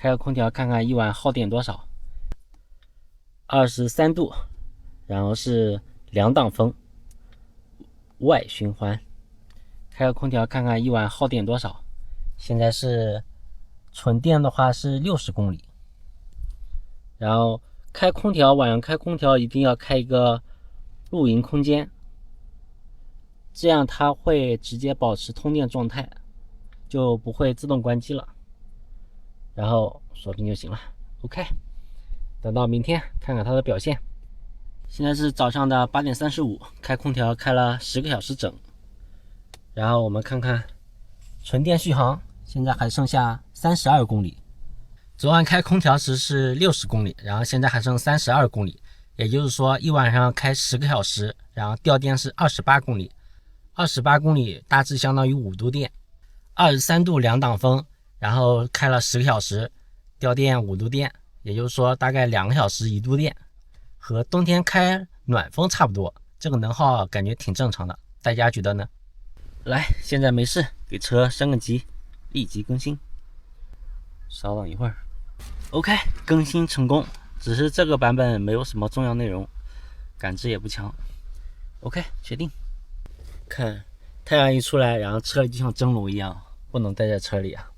开个空调看看一晚耗电多少。23度，然后是2档风，外循环。开个空调看看一晚耗电多少。现在是纯电的话是60公里。然后开空调，晚上开空调一定要开一个露营空间，这样它会直接保持通电状态，就不会自动关机了。然后锁屏就行了。OK， 等到明天看看它的表现。现在是早上的8点35，开空调开了10个小时整。然后我们看看纯电续航，现在还剩下32公里。昨晚开空调时是60公里，然后现在还剩32公里，也就是说一晚上开10个小时，然后掉电是28公里。28公里大致相当于5度电。23度2档风，然后开了10个小时，掉电5度电，也就是说大概2个小时1度电，和冬天开暖风差不多。这个能耗感觉挺正常的，大家觉得呢？来，现在没事，给车升个级，立即更新。稍等一会儿。OK， 更新成功，只是这个版本没有什么重要内容，感知也不强。OK， 确定。看太阳一出来，然后车里就像蒸笼一样，不能待在车里啊。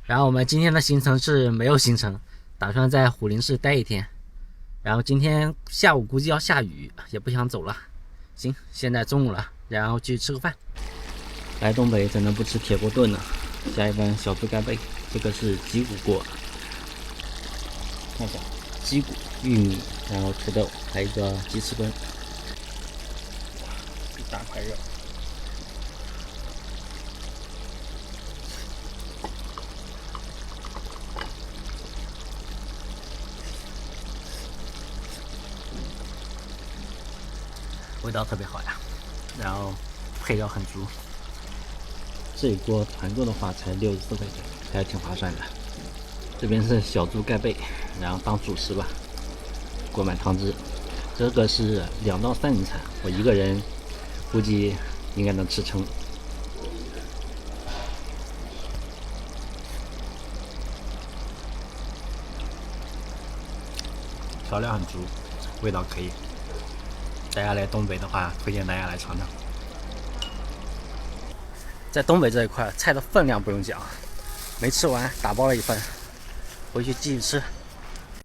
然后我们今天的行程是没有行程，打算在虎林市待一天。然后今天下午估计要下雨，也不想走了。行，现在中午了，然后去吃个饭。来东北怎能不吃铁锅炖呢？加一份小猪盖贝，这个是鸡骨锅。看一下，鸡骨、玉米，然后土豆，还有一个鸡翅根。一大块肉。味道特别好呀，然后配料很足。这一锅团做的话才64块钱，还挺划算的。这边是小猪盖贝，然后当主食吧，锅满汤汁。这个是2到3人餐，我一个人估计应该能吃撑。调料很足，味道可以。大家来东北的话，推荐大家来尝尝。在东北这一块，菜的分量不用讲，没吃完打包了一份，回去继续吃。